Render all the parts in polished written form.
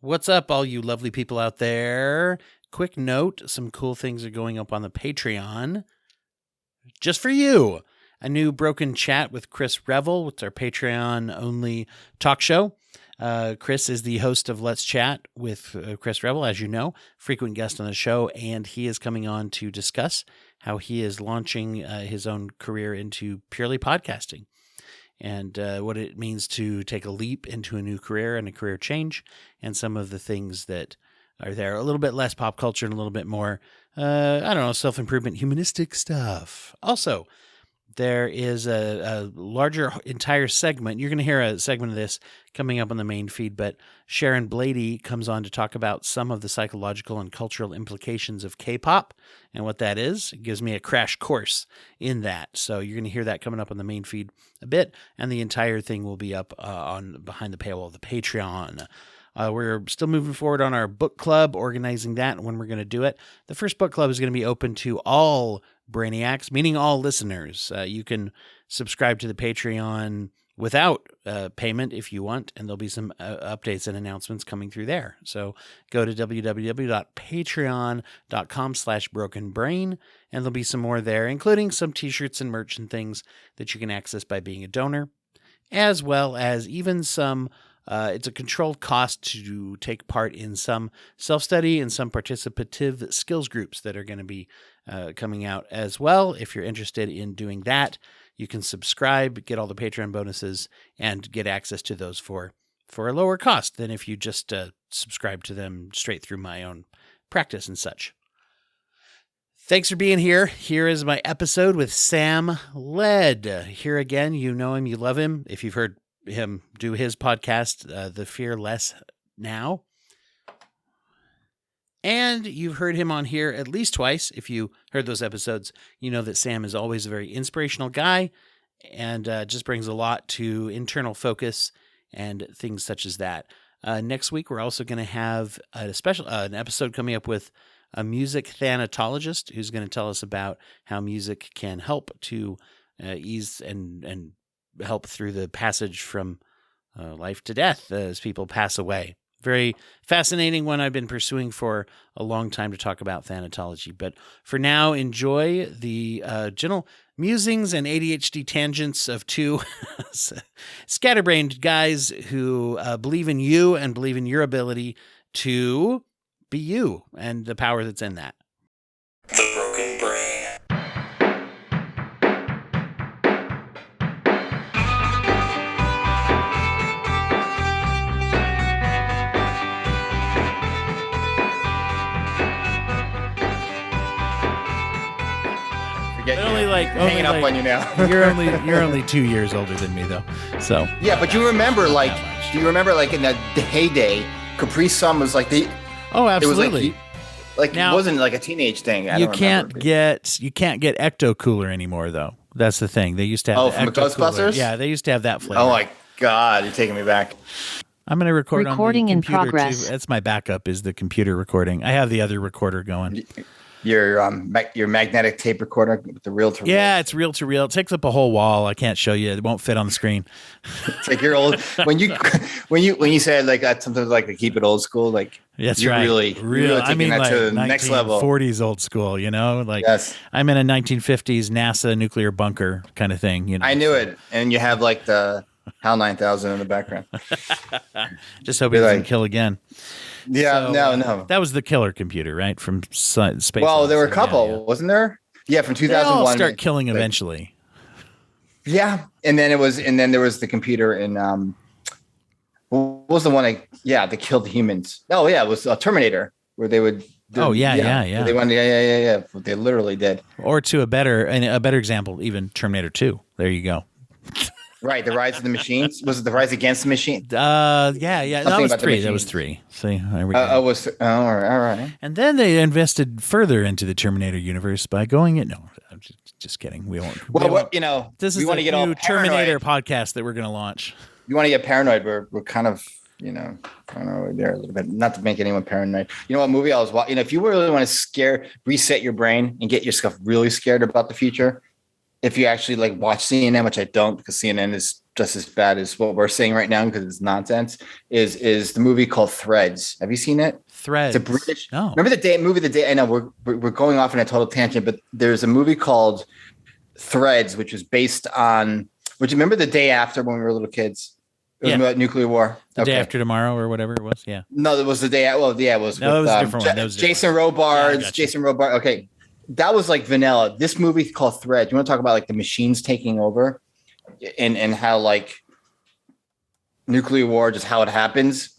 What's up, all you lovely people out there? Quick note, some cool things are going up on the Patreon. Just for you. A new Broken Chat with Chris Revel. It's our Patreon-only talk show. Chris is the host of Let's Chat with Chris Revel, as you know, frequent guest on the show, and he is coming on to discuss how he is launching his own career into purely podcasting. And what it means to take a leap into a new career and a career change, and some of the things that are there. A little bit less pop culture and a little bit more, self-improvement, humanistic stuff. Also, there is a larger entire segment. You're going to hear a segment of this coming up on the main feed, but Sharon Blady comes on to talk about some of the psychological and cultural implications of K-pop and what that is. It gives me a crash course in that. So you're going to hear that coming up on the main feed a bit, and the entire thing will be up on behind the paywall of the Patreon. We're still moving forward on our book club, organizing that and when we're going to do it. The first book club is going to be open to all Brainiacs, meaning all listeners. You can subscribe to the Patreon without payment if you want, and there'll be some updates and announcements coming through there. So go to www.patreon.com/brokenbrain, and there'll be some more there, including some t-shirts and merch and things that you can access by being a donor, as well as even some it's a controlled cost to take part in some self-study and some participative skills groups that are going to be coming out as well. If you're interested in doing that, you can subscribe, get all the Patreon bonuses, and get access to those for a lower cost than if you just subscribe to them straight through my own practice and such. Thanks for being here. Here is my episode with Sam Led. Here again, you know him, you love him. If you've heard him do his podcast, The Fear Less Now. And you've heard him on here at least twice. If you heard those episodes, you know that Sam is always a very inspirational guy and just brings a lot to internal focus and things such as that. Next week, we're also going to have a special an episode coming up with a music thanatologist who's going to tell us about how music can help to ease and help through the passage from life to death as people pass away. Very fascinating one I've been pursuing for a long time to talk about thanatology. But for now, enjoy the gentle musings and ADHD tangents of two scatterbrained guys who believe in you and believe in your ability to be you and the power that's in that. The Broken Brain. Hanging up on you now. you're only 2 years older than me though. So yeah, but you remember do you remember in the heyday, Capri Sun was like the absolutely. It was now, it wasn't like a teenage thing. You can't get Ecto Cooler anymore though. That's the thing. They used to have from the Ghostbusters? Yeah, they used to have that flavor. Oh my God, you're taking me back. I'm going to record recording on the in computer progress. too. That's my backup is the computer recording. I have the other recorder going. Your magnetic tape recorder with the reel to reel. Yeah, it's reel to reel. It takes up a whole wall. I can't show you. It won't fit on the screen. It's like your old when you said sometimes to keep it old school, that's you're right. really I mean that to the next level. 1940s old school, yes. I'm in a 1950s NASA nuclear bunker kind of thing, I knew it. And you have the HAL 9000 in the background. Just hope it doesn't kill again. Yeah, So, no. That was the killer computer, right? From space. Well, there were a couple, wasn't there? Yeah, from 2001. They all start killing eventually. Yeah, and then there was the computer in what was the one that killed the humans? Oh yeah, it was Terminator, where they would. They went, They literally did. Or to a better example, even Terminator 2. There you go. Right, the Rise of the Machines. Was it the Rise Against the Machine? Yeah. That was 3. That was 3. See, there we go. All right. And then they invested further into the Terminator universe by going it. No, I'm just kidding. We won't. This is a new Terminator podcast that we're going to launch. You want to get paranoid? We're kind of, I don't know, there a little bit. Not to make anyone paranoid. You know what movie I was watching? If you really want to reset your brain and get yourself really scared about the future. If you actually watch CNN, which I don't, because CNN is just as bad as what we're saying right now because it's nonsense, is the movie called Threads. Have you seen it? Threads. It's a British. No. Remember the day? I know we're going off on a total tangent, but there's a movie called Threads, which was based on. Would you remember the day after when we were little kids? It was about nuclear war. The day after tomorrow or whatever it was. Yeah. No, it was the day. Well, yeah, it was. No, with, it was a different one. That was Jason Robards. Gotcha. Jason Robards. Okay, that was like vanilla. This movie called Threads. You want to talk about like the machines taking over, and how like nuclear war, just how it happens.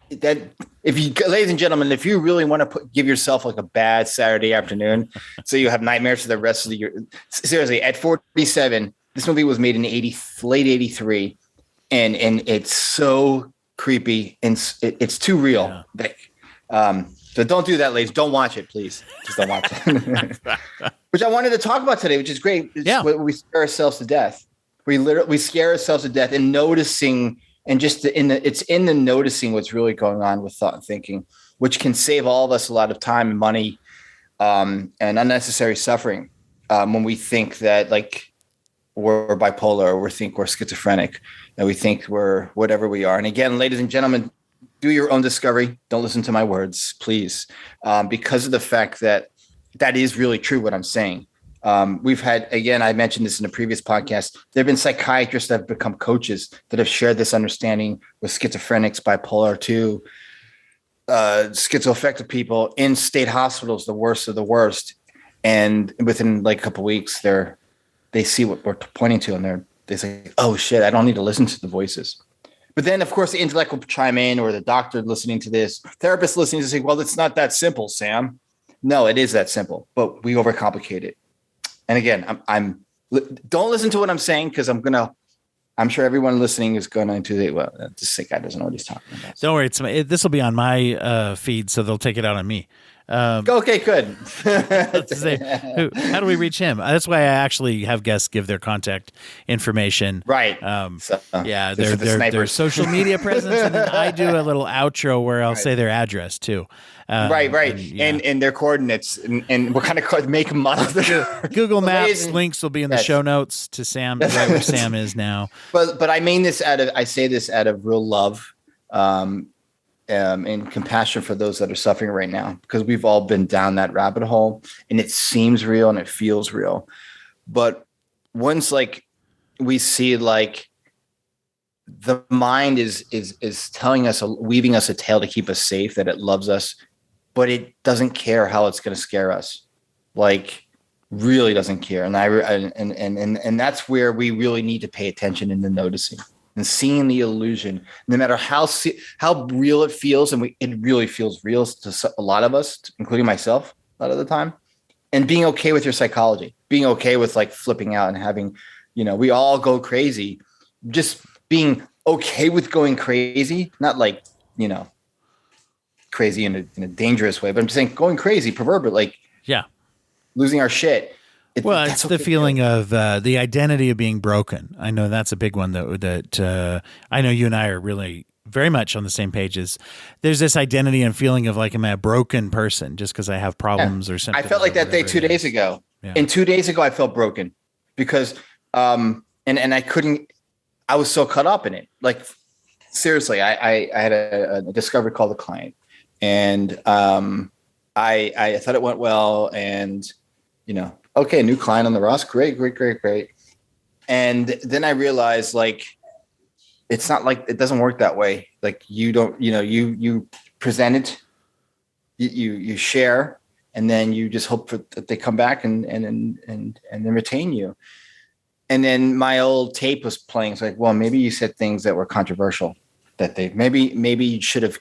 That if you, ladies and gentlemen, if you really want to give yourself like a bad Saturday afternoon, so you have nightmares for the rest of the year. Seriously, at 47, this movie was made in late 83. And it's so creepy and it's too real. Yeah. So don't do that, ladies. Don't watch it, please. Just don't watch it. Which I wanted to talk about today, which is great. We scare ourselves to death. We scare ourselves to death and noticing, and just it's in the noticing what's really going on with thought and thinking, which can save all of us a lot of time and money and unnecessary suffering when we think that like we're bipolar or we think we're schizophrenic. And we think we're whatever we are. And again, ladies and gentlemen, do your own discovery. Don't listen to my words, please. Because of the fact that is really true what I'm saying. We've had, again, I mentioned this in a previous podcast, there have been psychiatrists that have become coaches that have shared this understanding with schizophrenics, bipolar 2, schizoaffective people in state hospitals, the worst of the worst. And within like a couple of weeks, they see what we're pointing to, and they say, oh shit, I don't need to listen to the voices. But then of course the intellect will chime in, or the doctor listening to this, therapist listening to say, well, it's not that simple, Sam. No, it is that simple, but we overcomplicate it. And again, don't listen to what I'm saying, because I'm sure everyone listening is going to well, this sick guy doesn't know what he's talking about. Don't worry, this will be on my feed, so they'll take it out on me. Okay, good. How do we reach him? That's why I actually have guests give their contact information. Right. Their social media presence, and then I do a little outro where I'll say their address too. Right. And their coordinates and what kind of make and model. Google Maps links will be in the show notes to Sam, right where Sam is now. But I mean this I say this out of real love. And compassion for those that are suffering right now, because we've all been down that rabbit hole and it seems real and it feels real. But once like we see like the mind is telling us, weaving us a tale to keep us safe, that it loves us, but it doesn't care how it's going to scare us. Like really doesn't care. And that's where we really need to pay attention in the noticing. And seeing the illusion, no matter how real it feels, and it really feels real to a lot of us, including myself, a lot of the time. And being okay with your psychology, being okay with like flipping out and having, we all go crazy. Just being okay with going crazy, not like crazy in a dangerous way, but I'm just saying going crazy, proverbial, like losing our shit. It's the feeling of the identity of being broken. I know that's a big one that I know you and I are really very much on the same page. There's this identity and feeling of like, am I a broken person just because I have problems or something? I felt like that day 2 days ago. Yeah. And 2 days ago, I felt broken because and I was so caught up in it. Like seriously, I had a discovery call the client, and I thought it went well, and okay, new client on the Ross. Great. And then I realized like, it's not like, it doesn't work that way. Like you don't, you present it, you share, and then you just hope that they come back and then retain you. And then my old tape was playing. It's like, well, maybe you said things that were controversial, that maybe you should have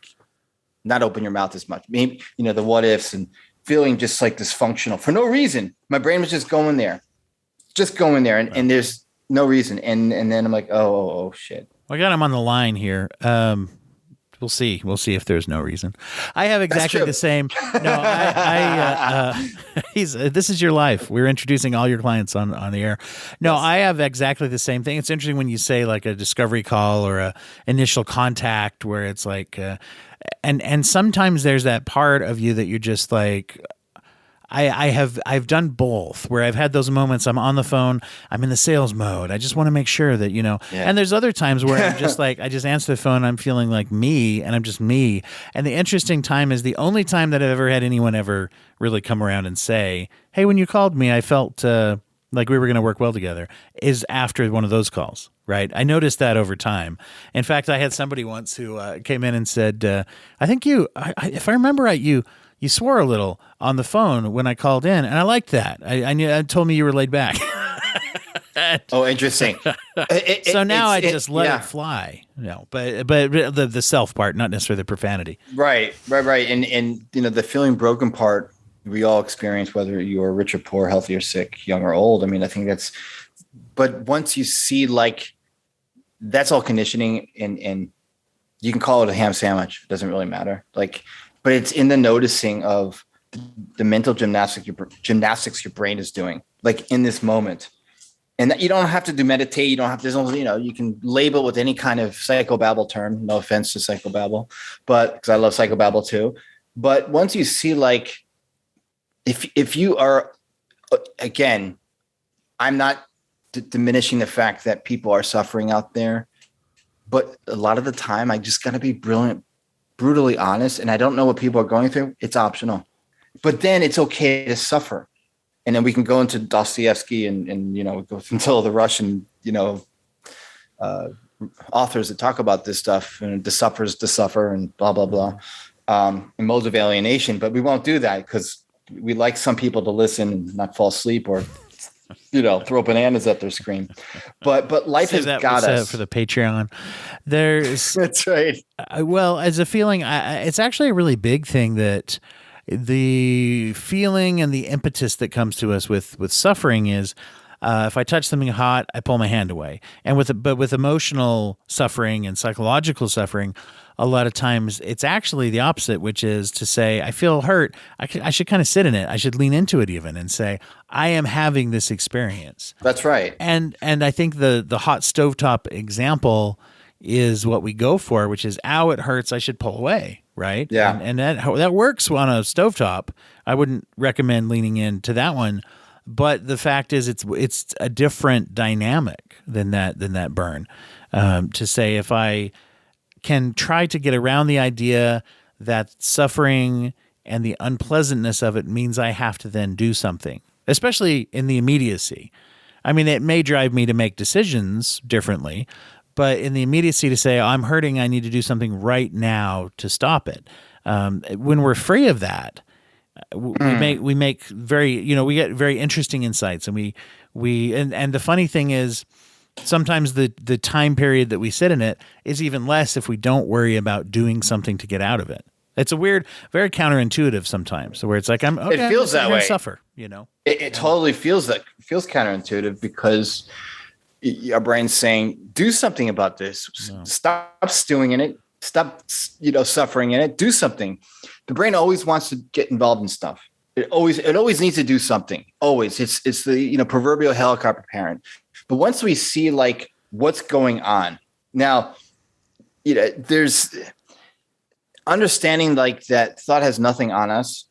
not opened your mouth as much. Maybe, the what ifs and feeling just like dysfunctional for no reason. My brain was just going there. And there's no reason. And then I'm like, oh shit. Well, I got him on the line here. We'll see. We'll see if there's no reason. I have exactly the same. No, this is your life. We're introducing all your clients on the air. No, yes. I have exactly the same thing. It's interesting when you say like a discovery call or a initial contact where it's like, and sometimes there's that part of you that you're just like, I've done both where I've had those moments. I'm on the phone. I'm in the sales mode. I just want to make sure that, Yeah. and there's other times where I'm just like, I just answer the phone. I'm feeling like me and I'm just me. And the interesting time is the only time that I've ever had anyone ever really come around and say, hey, when you called me, I felt, like we were going to work well together, is after one of those calls, right? I noticed that over time. In fact, I had somebody once who came in and said, I think if I remember right, you swore a little on the phone when I called in, and I liked that. I knew, it told me you were laid back. Oh, interesting. So now I just let yeah. it fly. But the self part, not necessarily the profanity. Right. And the feeling broken part we all experience, whether you are rich or poor, healthy or sick, young or old. I mean, I think but once you see like that's all conditioning, and you can call it a ham sandwich. It doesn't really matter. Like, but it's in the noticing of the mental gymnastics your brain is doing, like in this moment. And you don't have to do meditate. You don't have to, you can label with any kind of psychobabble term. No offense to psychobabble, but because I love psychobabble too. But once you see, like, if you are, again, I'm not diminishing the fact that people are suffering out there, but a lot of the time I just got to be brutally honest. And I don't know what people are going through. It's optional, but then it's okay to suffer. And then we can go into Dostoevsky and go until the Russian, authors that talk about this stuff, and the suffers to suffer and blah, blah, blah, and modes of alienation. But we won't do that because we like some people to listen and not fall asleep or, throw bananas at their screen. But life has got us. For the Patreon. There's That's right. Well, as a feeling, it's actually a really big thing that the feeling and the impetus that comes to us with suffering is, if I touch something hot, I pull my hand away. And with emotional suffering and psychological suffering, a lot of times it's actually the opposite, which is to say, I feel hurt. I should kind of sit in it. I should lean into it even and say, I am having this experience. That's right. And I think the hot stovetop example is what we go for, which is, ow, it hurts, I should pull away, right? Yeah. And that works on a stovetop. I wouldn't recommend leaning into that one. But the fact is, it's a different dynamic than that burn. To say, if I can try to get around the idea that suffering and the unpleasantness of it means I have to then do something, especially in the immediacy. I mean, it may drive me to make decisions differently, but in the immediacy, to say, I'm hurting, I need to do something right now to stop it. When we're free of that, we make very, we get very interesting insights, and and the funny thing is, sometimes the time period that we sit in it is even less if we don't worry about doing something to get out of it. It's a weird, very counterintuitive sometimes, where it's like, it feels that way. Suffer, It totally feels counterintuitive, because our brain's saying, do something about this. No. Stop stewing in it. Stop, suffering in it. Do something. The brain always wants to get involved in stuff. It always needs to do something. Always. It's the, proverbial helicopter parent. But once we see, like, what's going on now, there's understanding, like, that thought has nothing on us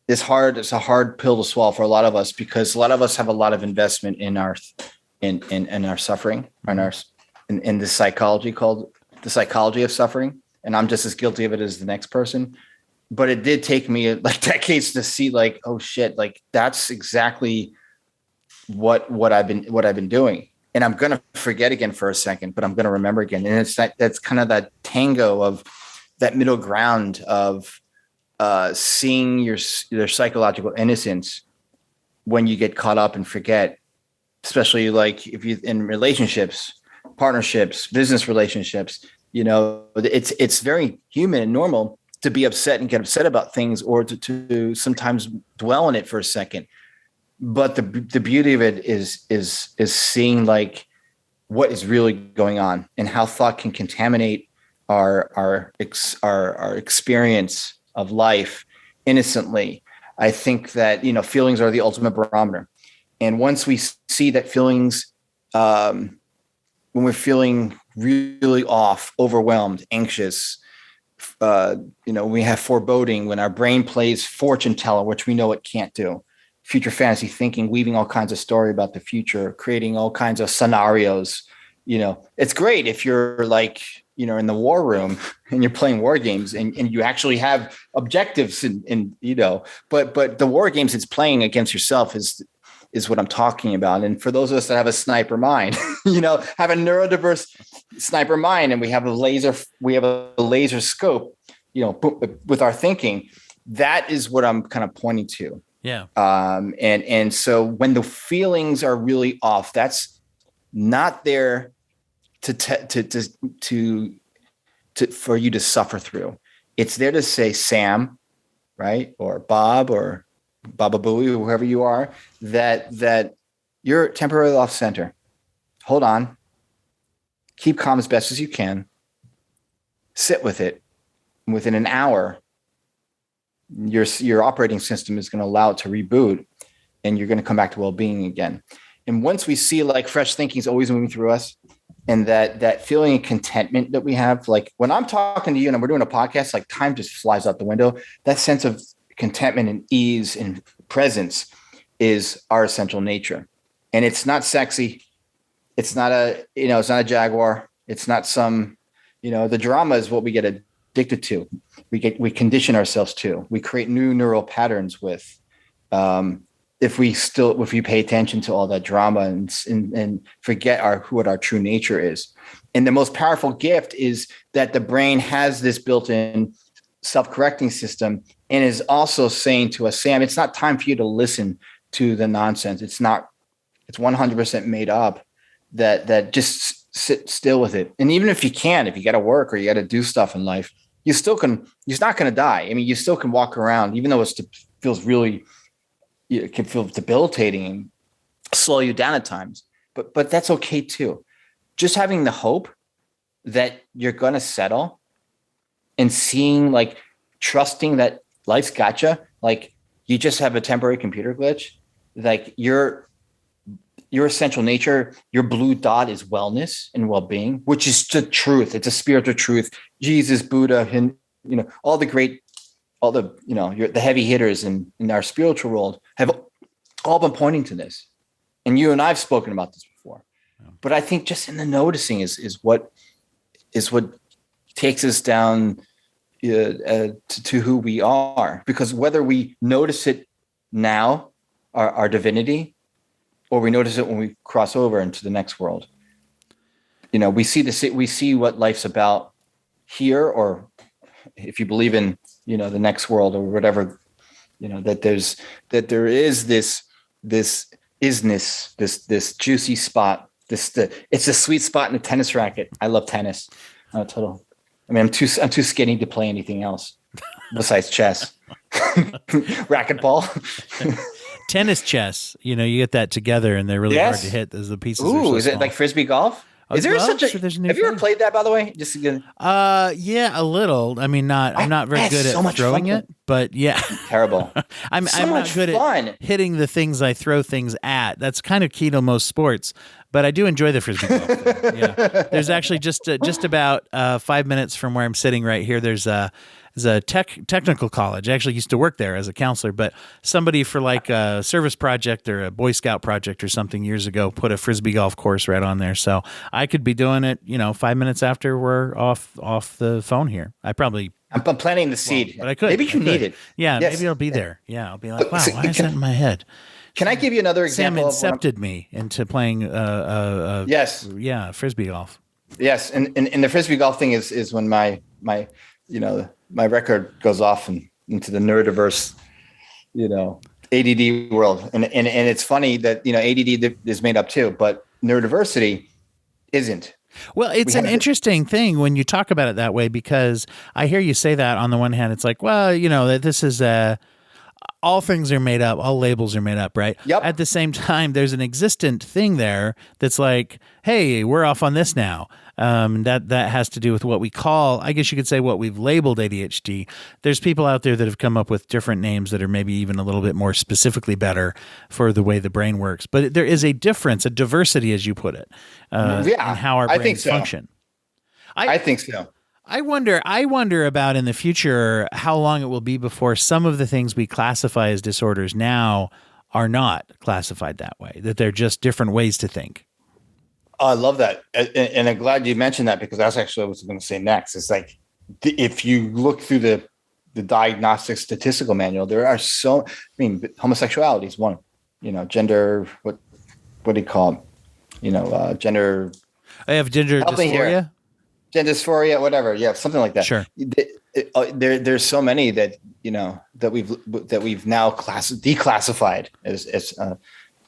is hard. It's a hard pill to swallow for a lot of us, because a lot of us have a lot of investment in our suffering, in this psychology called the psychology of suffering. And I'm just as guilty of it as the next person. But it did take me like decades to see, like, oh shit, like that's exactly what I've been doing. And I'm going to forget again for a second, but I'm going to remember again. And that's kind of that tango of that middle ground of seeing your psychological innocence when you get caught up and forget, especially like if you in relationships, partnerships, business relationships, it's very human and normal to be upset and get upset about things, or to sometimes dwell on it for a second. But the beauty of it is seeing, like, what is really going on and how thought can contaminate our experience of life innocently. I think that, feelings are the ultimate barometer. And once we see that feelings, when we're feeling really off, overwhelmed, anxious, we have foreboding, when our brain plays fortune teller, which we know it can't do, future fantasy thinking, weaving all kinds of story about the future, creating all kinds of scenarios. It's great if you're like, in the war room and you're playing war games and you actually have objectives but the war games it's playing against yourself is what I'm talking about. And for those of us that have a sniper mind, have a neurodiverse sniper mind, and we have a laser scope, with our thinking, that is what I'm kind of pointing to. Yeah. And so when the feelings are really off, that's not there for you to suffer through. It's there to say, Sam, right? Or Bob or Baba Booey, or whoever you are, that you're temporarily off center. Hold on. Keep calm as best as you can. Sit with it. Within an hour, your operating system is going to allow it to reboot, and you're going to come back to well-being again. And once we see like fresh thinking is always moving through us, and that feeling of contentment that we have, like when I'm talking to you and we're doing a podcast, like time just flies out the window. That sense of contentment and ease and presence is our essential nature. And it's not sexy. It's not it's not a Jaguar. It's not some, the drama is what we get addicted to. We condition ourselves to. We create new neural patterns with, if we pay attention to all that drama and forget what our true nature is. And the most powerful gift is that the brain has this built-in self-correcting system and is also saying to us, Sam, it's not time for you to listen to the nonsense. It's 100% made up. That just sit still with it. And even if you got to work or you got to do stuff in life, you still can. You're not going to die. I mean, you still can walk around, even though it feels really. It can feel debilitating and slow you down at times, but that's okay too. Just having the hope that you're going to settle and seeing, like, trusting that life's gotcha. Like, you just have a temporary computer glitch. Like, your essential nature, your blue dot is wellness and well-being, which is the truth. It's a spiritual truth. Jesus, Buddha, and all the heavy hitters in our spiritual world have all been pointing to this. And you and I've spoken about this before. Yeah. But I think just in the noticing is what takes us down to who we are. Because whether we notice it now, our divinity, or we notice it when we cross over into the next world, we see what life's about here, or if you believe in the next world or whatever, that there is this isness, this juicy spot, it's a sweet spot in a tennis racket. I love tennis. I'm too skinny to play anything else besides chess. Racquetball. Tennis, chess, you get that together and they're really hard to hit. Those the pieces. Ooh, is it like Frisbee golf? Is there have you ever played that, by the way? Just yeah, a little. I mean, I'm not very good at throwing it, but yeah. Terrible. I'm not good at hitting the things I throw things at. That's kind of key to most sports, but I do enjoy the Frisbee golf thing. Yeah. There's actually just about 5 minutes from where I'm sitting right here. There's a technical college. I actually used to work there as a counselor, but somebody for like a service project or a Boy Scout project or something years ago put a Frisbee golf course right on there. So I could be doing it, 5 minutes after we're off the phone here. I'm planting the seed. But I could. Maybe you need it. Yeah, yes. Maybe it'll be there. Yeah, I'll be like, wow, why is that in my head? Can I give you another example? Sam incepted me into playing yes. Yeah, Frisbee golf. Yes, and the Frisbee golf thing is when my my record goes off into the neurodiverse, ADD world. And it's funny that, ADD is made up too, but neurodiversity isn't. Well, it's an interesting thing when you talk about it that way, because I hear you say that on the one hand, it's like, well, that this is all things are made up, all labels are made up, right? Yep. At the same time, there's an existent thing there that's like, hey, we're off on this now. That has to do with what we call, I guess you could say, what we've labeled ADHD. There's people out there that have come up with different names that are maybe even a little bit more specifically better for the way the brain works. But there is a difference, a diversity, as you put it, in how our brains function. I think so. I wonder about in the future how long it will be before some of the things we classify as disorders now are not classified that way, that they're just different ways to think. Oh, I love that. And I'm glad you mentioned that, because that's actually what I was going to say next. It's like, if you look through the diagnostic statistical manual, there are homosexuality is one, gender, what do you call it? Gender. I have gender dysphoria. Gender dysphoria, whatever. Yeah. Something like that. Sure. There's so many that, that we've now declassified as in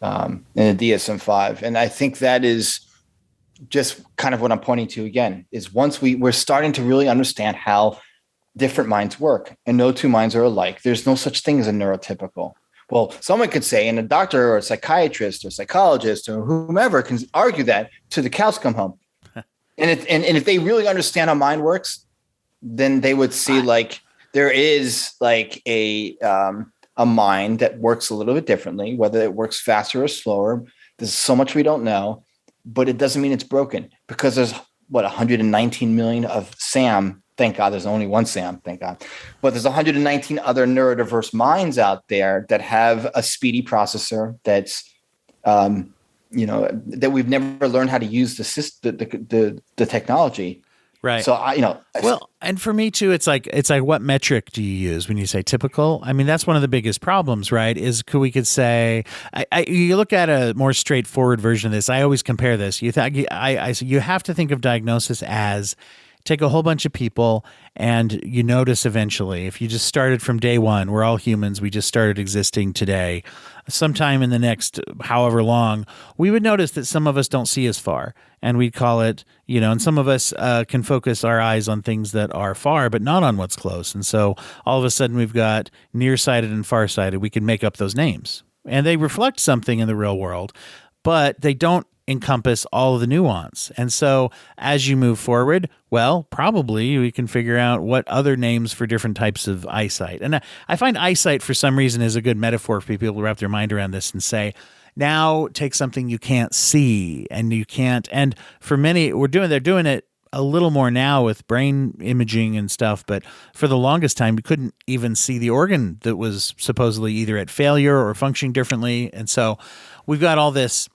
the DSM-5. And I think that is just kind of what I'm pointing to again, is once we're starting to really understand how different minds work, and no two minds are alike. There's no such thing as a neurotypical. Well, someone could say, and a doctor or a psychiatrist or psychologist or whomever can argue that to the cows come home. And if they really understand how mind works, then they would see like there is like a mind that works a little bit differently, whether it works faster or slower. There's so much we don't know, but it doesn't mean it's broken, because there's 119 million of Sam. Thank God there's only one Sam, thank God. But there's 119 other neurodiverse minds out there that have a speedy processor that's, that we've never learned how to use the technology. Right. So well, and for me too, it's like what metric do you use when you say typical? I mean, that's one of the biggest problems, right? We could say, you look at a more straightforward version of this. I always compare this. You have to think of diagnosis as take a whole bunch of people, and you notice eventually, if you just started from day one, we're all humans, we just started existing today, sometime in the next however long, we would notice that some of us don't see as far, and we'd call it, and some of us can focus our eyes on things that are far, but not on what's close. And so all of a sudden we've got nearsighted and farsighted. We can make up those names, and they reflect something in the real world, but they don't encompass all of the nuance. And so as you move forward, well, probably we can figure out what other names for different types of eyesight. And I find eyesight for some reason is a good metaphor for people to wrap their mind around this and say, now take something you can't see and you can't. And for many, they're doing it a little more now with brain imaging and stuff. But for the longest time, we couldn't even see the organ that was supposedly either at failure or functioning differently. And so we've got all this.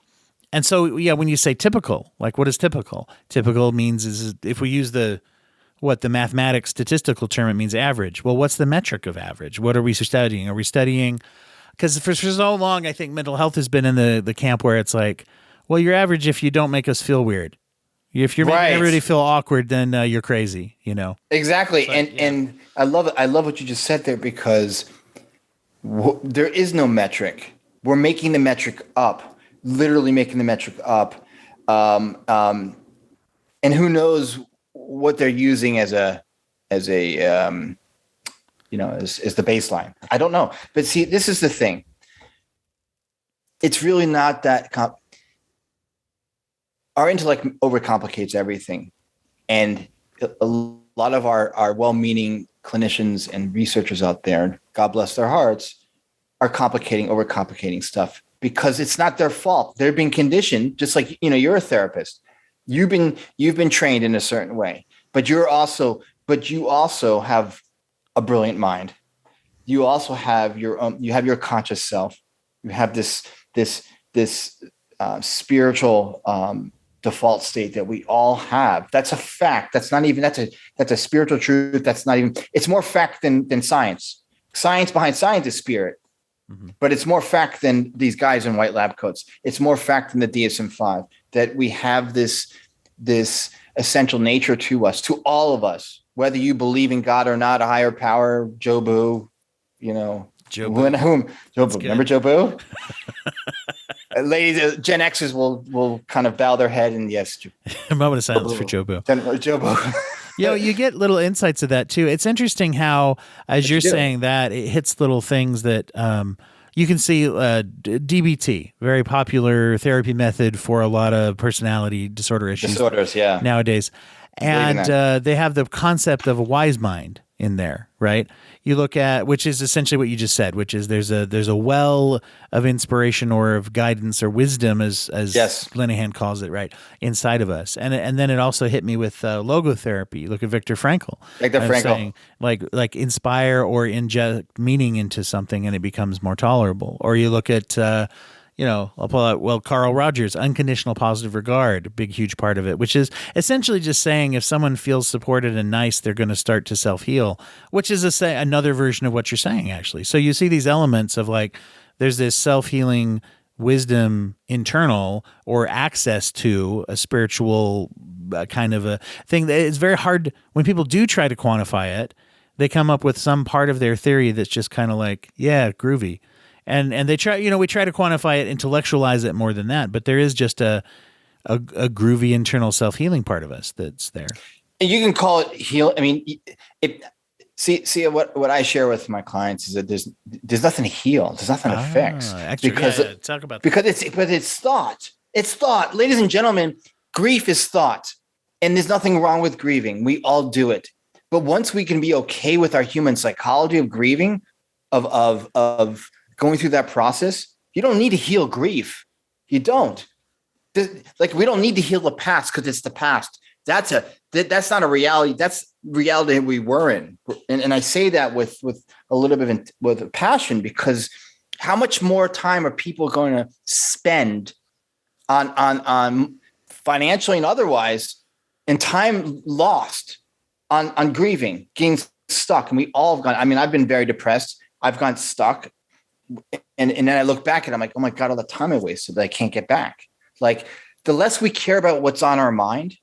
And so, yeah, when you say typical, like what is typical? Typical means is if we use the mathematics statistical term, it means average. Well, what's the metric of average? What are we studying? Are we studying? Because for so long, I think mental health has been in the camp where it's like, well, you're average if you don't make us feel weird. If you're making everybody feel awkward, then you're crazy, Exactly. So, and I love it. I love what you just said there, because there is no metric. We're making the metric up. Literally making the metric up, and who knows what they're using as the baseline. I don't know, but see, this is the thing. It's really not that our intellect overcomplicates everything, and a lot of our well-meaning clinicians and researchers out there, God bless their hearts, are overcomplicating stuff. Because it's not their fault. They're being conditioned, just like, you're a therapist. You've been trained in a certain way, but you also have a brilliant mind. You also have your conscious self. You have this spiritual default state that we all have. That's a fact. That's a spiritual truth. It's more fact than science. Science behind science is spirit. Mm-hmm. But it's more fact than these guys in white lab coats. It's more fact than the DSM-5, that we have this essential nature to us, to all of us, whether you believe in God or not, a higher power, Jobu, Joe Boo. Remember Joe Boo? Ladies, Gen Xers will kind of bow their head and yes. A moment of silence for Joe Boo. Joe Boo. You get little insights of that too. It's interesting how, as you're saying that, it hits little things that you can see. DBT, very popular therapy method for a lot of personality disorder issues. Disorders, yeah. Nowadays, and they have the concept of a wise mind. in there, right? You look at, which is essentially what you just said, which is there's a well of inspiration or of guidance or wisdom, as Yes. Linehan calls it, right, inside of us. And then it also hit me with logotherapy. Look at Viktor Frankl. Like the I was Frankl. saying, like inspire or inject meaning into something, and it becomes more tolerable. Or you look at I'll pull out, Carl Rogers, unconditional positive regard, a big, huge part of it, which is essentially just saying if someone feels supported and nice, they're going to start to self-heal, which is another version of what you're saying, actually. So you see these elements of like, there's this self-healing wisdom internal or access to a spiritual kind of a thing that it's very hard when people do try to quantify it. They come up with some part of their theory that's just kind of like, yeah, groovy. And they try, we try to quantify it, intellectualize it more than that, but there is just a groovy internal self-healing part of us that's there. And you can call it heal. I mean, what I share with my clients is that there's nothing to heal. There's nothing to fix. Talk about that. Because it's thought. It's thought. Ladies and gentlemen, grief is thought. And there's nothing wrong with grieving. We all do it. But once we can be okay with our human psychology of grieving, of going through that process, you don't need to heal grief. You don't. We don't need to heal the past because it's the past. That's not a reality. That's reality we were in. And I say that with a little bit with passion, because how much more time are people going to spend on financially and otherwise, and time lost on grieving, getting stuck? And we all have gone. I mean, I've been very depressed. I've gone stuck. And then I look back and I'm like, oh my God, all the time I wasted that I can't get back. Like, the less we care about what's on our mind,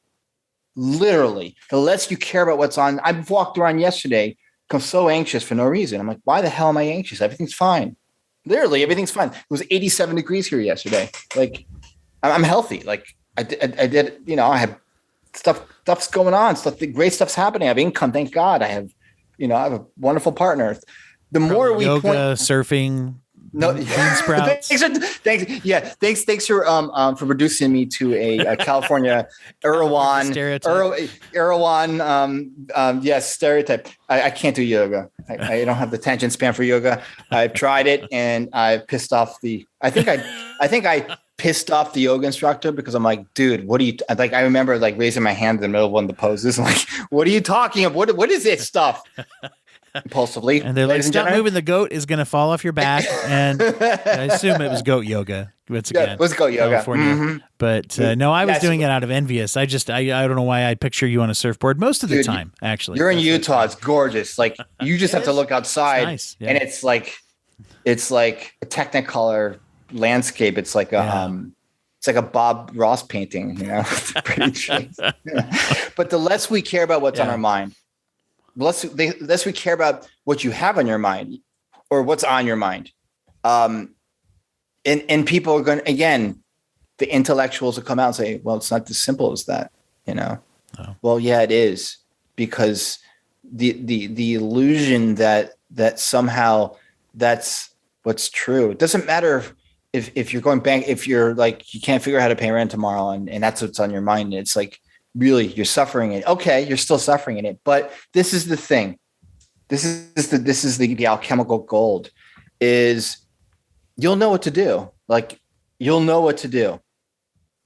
literally, the less you care about what's on. I've walked around yesterday, I'm so anxious for no reason. I'm like, why the hell am I anxious? Everything's fine. Literally, everything's fine. It was 87 degrees here yesterday. Like, I'm healthy. Like, I did, I have stuff's going on. Great stuff's happening. I have income. Thank God. I have a wonderful partner. The more we yoga, surfing, bean sprouts. Thanks for producing me to a California Erewhon stereotype. I can't do yoga. I don't have the attention span for yoga. I've tried it and I've pissed off I think I pissed off the yoga instructor, because I'm like, dude, what do you like? I remember like raising my hand in the middle of one of the poses. I'm like, what are you talking about? What is this stuff? Impulsively, and they're like, stop moving, the goat is going to fall off your back. And I assume it was goat yoga. Once again, it was goat yoga. California. Mm-hmm. But no, I was doing it out of envious. I don't know why I picture you on a surfboard most of the time. Actually, you're in Utah. It's gorgeous. Like, you just have to look outside, nice. Yeah. And it's like a Technicolor landscape. It's like it's like a Bob Ross painting. It's pretty cheap. But the less we care about what's on our mind, the less we care about what you have on your mind or what's on your mind. And people are going, again, the intellectuals will come out and say, well, it's not as simple as that, Oh. Well, yeah, it is, because the illusion that somehow that's what's true. It doesn't matter if you're going back, if you're like, you can't figure out how to pay rent tomorrow and that's what's on your mind. And it's like, really, you're suffering it. Okay, you're still suffering in it. But this is the thing. This is the alchemical gold, is you'll know what to do. Like, you'll know what to do.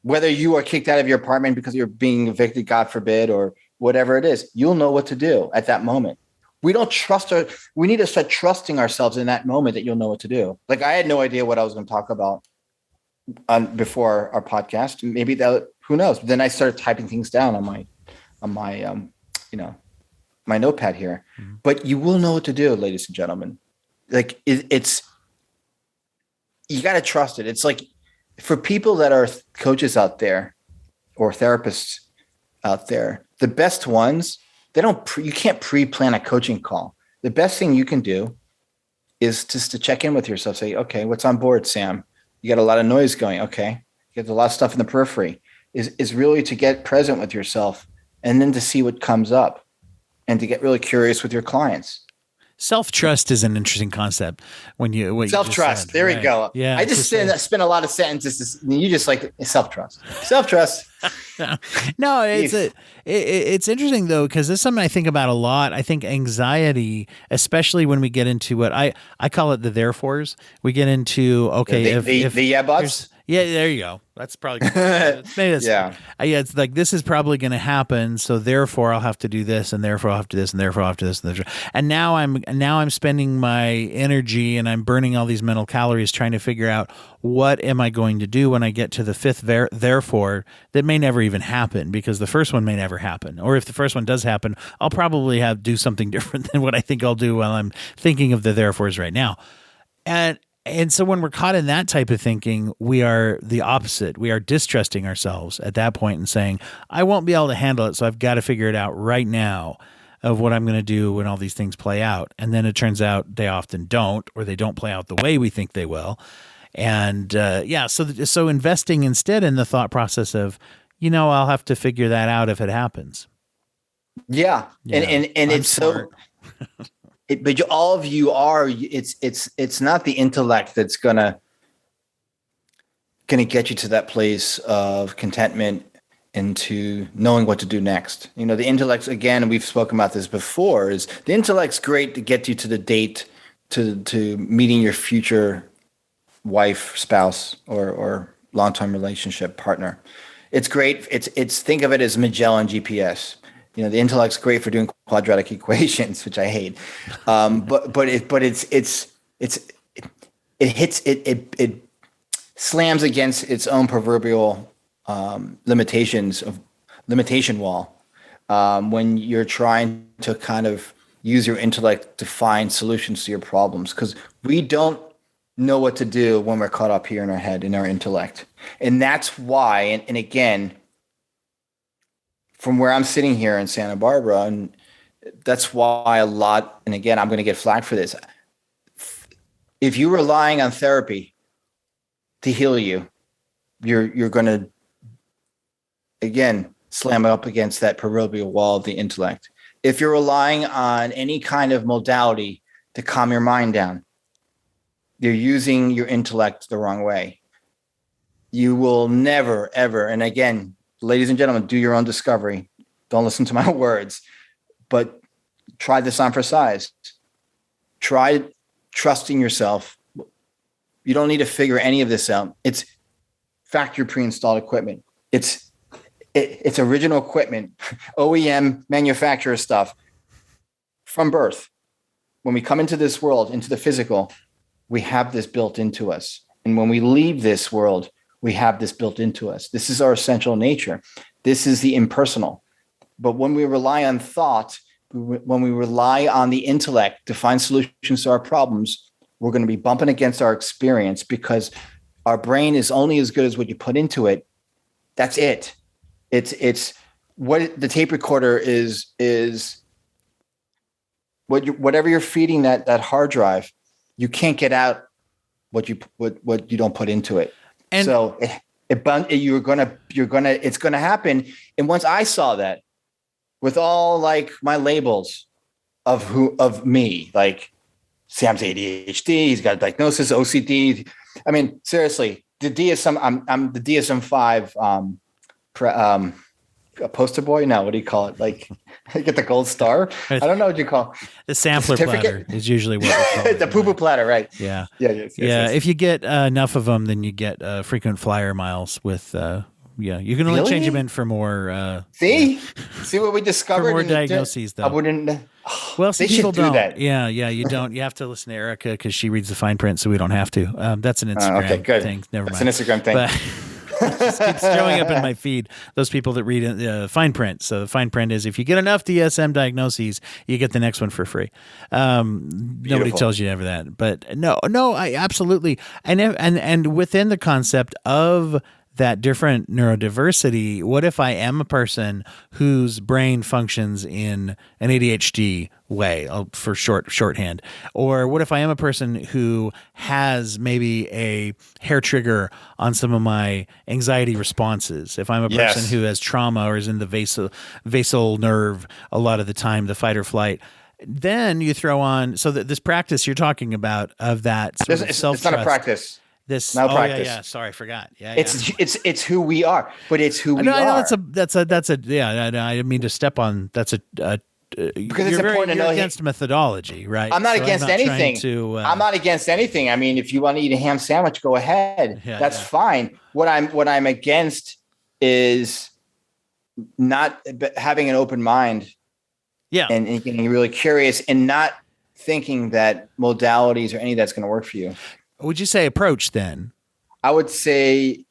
Whether you are kicked out of your apartment because you're being evicted, God forbid, or whatever it is, you'll know what to do at that moment. We don't trust we need to start trusting ourselves in that moment that you'll know what to do. Like, I had no idea what I was going to talk about before our podcast. Maybe who knows? But then I started typing things down on my my notepad here. Mm-hmm. But you will know what to do, ladies and gentlemen. Like, it's you got to trust it. It's like, for people that are coaches out there or therapists out there, the best ones, you can't pre-plan a coaching call. The best thing you can do is just to check in with yourself. Say, okay, what's on board, Sam? You got a lot of noise going. Okay. You got a lot of stuff in the periphery. Is really to get present with yourself and then to see what comes up and to get really curious with your clients. Self-trust is an interesting concept when you what you just Self-trust. said, There we right. go. Yeah, I just spin a lot of sentences. You just like self-trust. Self-trust. No, Jeez. it's interesting though, because this is something I think about a lot. I think anxiety, especially when we get into what I call it the therefores. We get into okay, if The yeah here's buts. yeah, there you go. That's probably good. Maybe that's Yeah. yeah. It's like this is probably going to happen, so therefore I'll have to do this, and therefore I'll have to do this, and therefore I'll have to do this, and therefore. And now I'm spending my energy and I'm burning all these mental calories trying to figure out what am I going to do when I get to the fifth therefore that may never even happen because the first one may never happen, or if the first one does happen, I'll probably do something different than what I think I'll do while I'm thinking of the therefores right now. And so when we're caught in that type of thinking, we are the opposite. We are distrusting ourselves at that point and saying, I won't be able to handle it, so I've got to figure it out right now of what I'm going to do when all these things play out. And then it turns out they often don't, or they don't play out the way we think they will. And so investing instead in the thought process of, I'll have to figure that out if it happens. Yeah. Yeah, And I'm it's smart. but all of you are, it's not the intellect that's gonna get you to that place of contentment and to knowing what to do next. The intellect, again, and we've spoken about this before, is the intellect's great to get you to the date, to meeting your future wife, spouse, or long-term relationship partner. It's great. It's think of it as Magellan GPS. The intellect's great for doing quadratic equations, which I hate. It slams against its own proverbial limitation wall when you're trying to kind of use your intellect to find solutions to your problems, because we don't know what to do when we're caught up here in our head, in our intellect. And that's why, and again, from where I'm sitting here in Santa Barbara, and that's why and again, I'm going to get flack for this. If you're relying on therapy to heal you, you're going to, again, slam up against that proverbial wall of the intellect. If you're relying on any kind of modality to calm your mind down, you're using your intellect the wrong way. You will never, ever, and again, ladies and gentlemen, do your own discovery. Don't listen to my words, but try this on for size. Try trusting yourself. You don't need to figure any of this out. It's factory pre-installed equipment. It's original equipment, OEM manufacturer stuff from birth. When we come into this world, into the physical, we have this built into us. And when we leave this world, we have this built into us. This is our essential nature. This is the impersonal. But when we rely on thought, when we rely on the intellect to find solutions to our problems, we're going to be bumping against our experience, because our brain is only as good as what you put into it. That's it. It's what the tape recorder is whatever you're feeding that hard drive, you can't get out what you don't put into it. And so it's gonna happen. And once I saw that, with all like my labels of me, like Sam's ADHD, he's got a diagnosis, OCD. I mean, seriously, the DSM. I'm the DSM-5 a poster boy. No, what do you call it? Like, I get the gold star. I don't know what you call it. The sampler platter is usually what we call it. The poo-poo platter, right? Yeah. Yes. If you get enough of them, then you get frequent flyer miles with. You can only change them in for more. See what we discovered. For more diagnoses, though. I wouldn't. Well, some they people should do don't. that. Yeah, you don't. You have to listen to Erica because she reads the fine print, so we don't have to. That's an Instagram thing. Never mind. That's an Instagram thing. But it just keeps showing up in my feed. Those people that read fine print. So the fine print is if you get enough DSM diagnoses, you get the next one for free. Nobody tells you ever that, but no, I absolutely. And within the concept of that different neurodiversity, what if I am a person whose brain functions in an ADHD way, for shorthand? Or what if I am a person who has maybe a hair trigger on some of my anxiety responses? If I'm a person who has trauma or is in the vasal nerve a lot of the time, the fight or flight, then you throw on, so that this practice you're talking about of that sort of It's self-trust. not a practice. This, Not a practice. yeah. Sorry, I forgot. Yeah, It's who we are, but it's who we I know are. that's a yeah. I didn't mean to step on. That's because it's important to know against methodology, right? I'm not against anything. I'm not against anything. I mean, if you want to eat a ham sandwich, go ahead. That's fine. What I'm against is not having an open mind. Yeah. And getting really curious and not thinking that modalities or any of that's going to work for you. Would you say approach then? I would say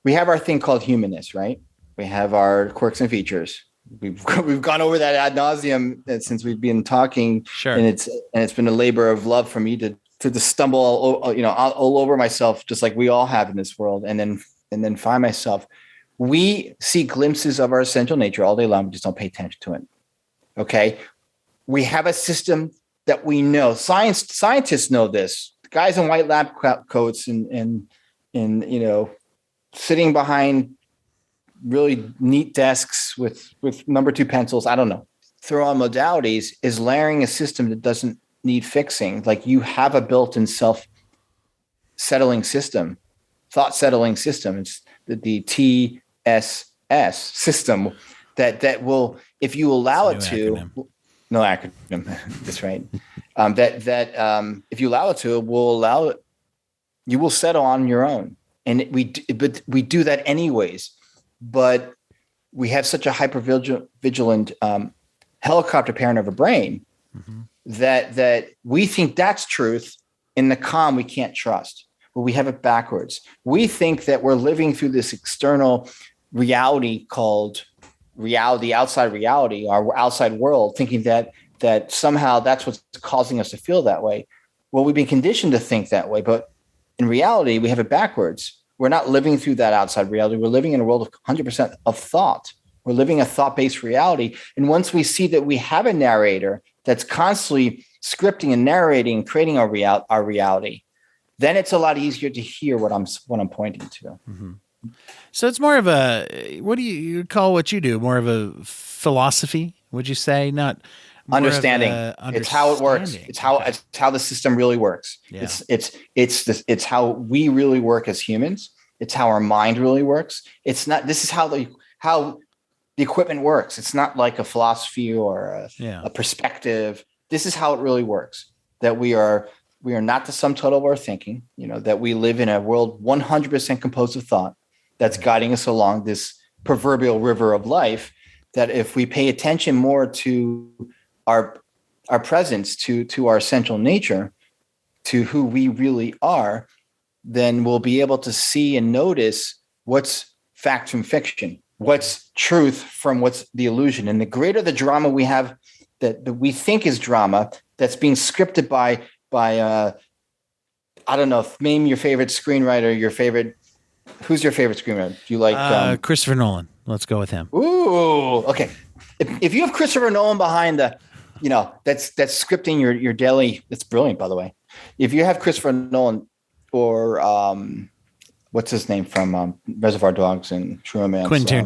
we have our thing called humanness, right? We have our quirks and features. We've gone over that ad nauseum since we've been talking. Sure. And it's been a labor of love for me to stumble all over myself, just like we all have in this world, and then find myself. We see glimpses of our essential nature all day long. We just don't pay attention to it. Okay. We have a system that we know. Scientists know this. Guys in white lab coats and sitting behind really neat desks with number 2 pencils. I don't know. Throw on modalities is layering a system that doesn't need fixing. Like you have a built-in self-settling system, thought settling system. It's the TSS system that will, if you allow it to, no acronym, that's right. If you allow it to, you will settle on your own. And we do that anyways. But we have such a hyper-vigilant helicopter parent of a brain that we think that's truth. In the calm, we can't trust. But we have it backwards. We think that we're living through this external reality called reality, outside reality, our outside world, thinking that somehow that's what's causing us to feel that way. Well, we've been conditioned to think that way, but in reality, we have it backwards. We're not living through that outside reality. We're living in a world of 100% of thought. We're living a thought-based reality. And once we see that we have a narrator that's constantly scripting and narrating, creating our reality, then it's a lot easier to hear what I'm pointing to. Mm-hmm. So it's more of a, what do you call what you do? More of a philosophy, would you say? Not understanding. It's how it works. It's how the system really works. Yeah. It's how we really work as humans. It's how our mind really works. This is how the equipment works. It's not like a philosophy or a perspective. This is how it really works. That we are not the sum total of our thinking, that we live in a world 100% composed of thought that's guiding us along this proverbial river of life, that if we pay attention more to our presence, to our essential nature, to who we really are, then we'll be able to see and notice what's fact from fiction, what's truth from what's the illusion. And the greater the drama we have that we think is drama, that's being scripted by I don't know, name your favorite screenwriter, who's your favorite screenwriter? Do you like Christopher Nolan? Let's go with him. Ooh, okay. If you have Christopher Nolan behind that's scripting your daily, that's brilliant, by the way. If you have Christopher Nolan or what's his name from Reservoir Dogs and True Romance? Quentin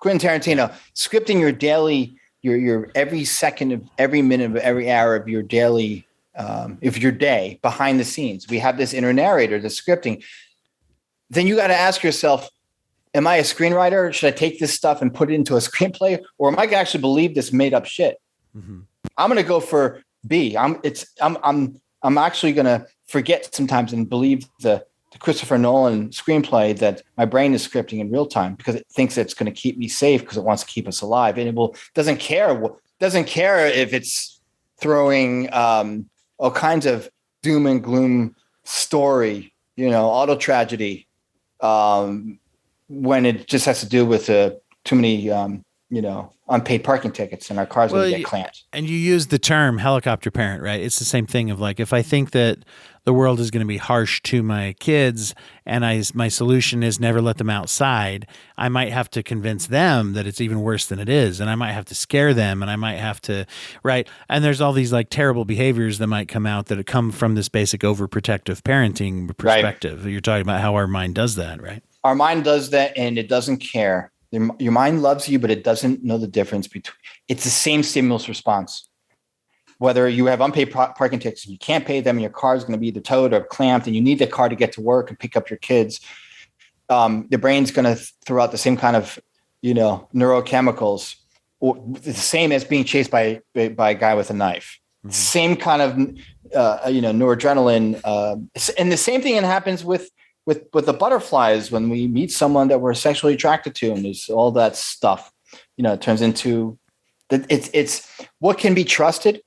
Tarantino scripting your daily, your every second of every minute of every hour of your daily, of your day behind the scenes. We have this inner narrator, the scripting. Then you got to ask yourself, am I a screenwriter? Should I take this stuff and put it into a screenplay, or am I gonna actually believe this made up shit? Mm-hmm. I'm going to go for B. I'm actually going to forget sometimes and believe the Christopher Nolan screenplay that my brain is scripting in real time because it thinks it's going to keep me safe because it wants to keep us alive, and it doesn't care if it's throwing all kinds of doom and gloom story, auto tragedy, when it just has to do with too many unpaid parking tickets and our cars will get clamped. And you use the term helicopter parent, right? It's the same thing of like, if I think that the world is going to be harsh to my kids and my solution is never let them outside, I might have to convince them that it's even worse than it is. And I might have to scare them, and I might have to, right? And there's all these like terrible behaviors that might come out that come from this basic overprotective parenting perspective. Right. You're talking about how our mind does that, right? Our mind does that, and it doesn't care. Your mind loves you, but it doesn't know the difference between. It's the same stimulus response. whether you have unpaid parking tickets, you can't pay them, and your car is going to be either towed or clamped, and you need the car to get to work and pick up your kids. The brain's going to throw out the same kind of, neurochemicals, or the same as being chased by a guy with a knife. Mm-hmm. Same kind of, noradrenaline. And the same thing happens with the butterflies when we meet someone that we're sexually attracted to, and there's all that stuff. It turns into that. It's what can be trusted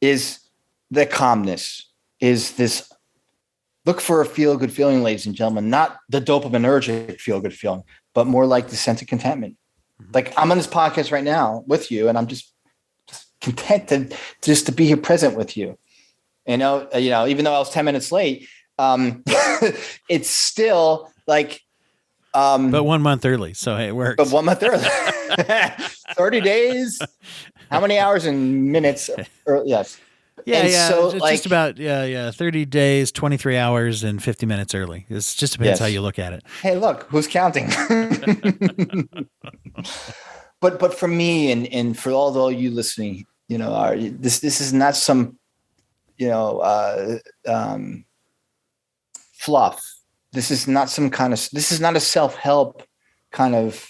is the calmness, is this. Look for a feel-good feeling, ladies and gentlemen, not the dopaminergic feel-good feeling, but more like the sense of contentment. Mm-hmm. Like I'm on this podcast right now with you, and I'm just content to be here present with you. Even though I was 10 minutes late, it's still like. But 1 month early, so hey, it works. But 1 month early. 30 days. How many hours and minutes? Yes. Yeah. So, it's just about 30 days, 23 hours, and 50 minutes early. It just depends how you look at it. Hey, look, who's counting? But for me and for all you listening, this is not some fluff. This is not this is not a self-help kind of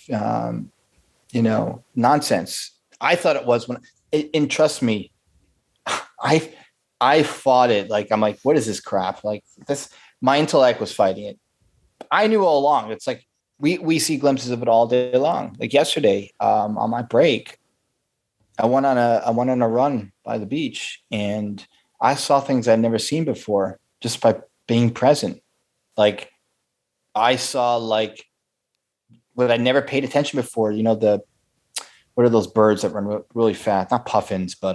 nonsense. I thought it was and trust me, I fought it. Like, I'm like, what is this crap? Like this, my intellect was fighting it. I knew all along. It's like, we see glimpses of it all day long. Like yesterday, on my break, I went on a run by the beach, and I saw things I'd never seen before just by being present. Like I saw like what I never paid attention before. What are those birds that run really fast? Not puffins, but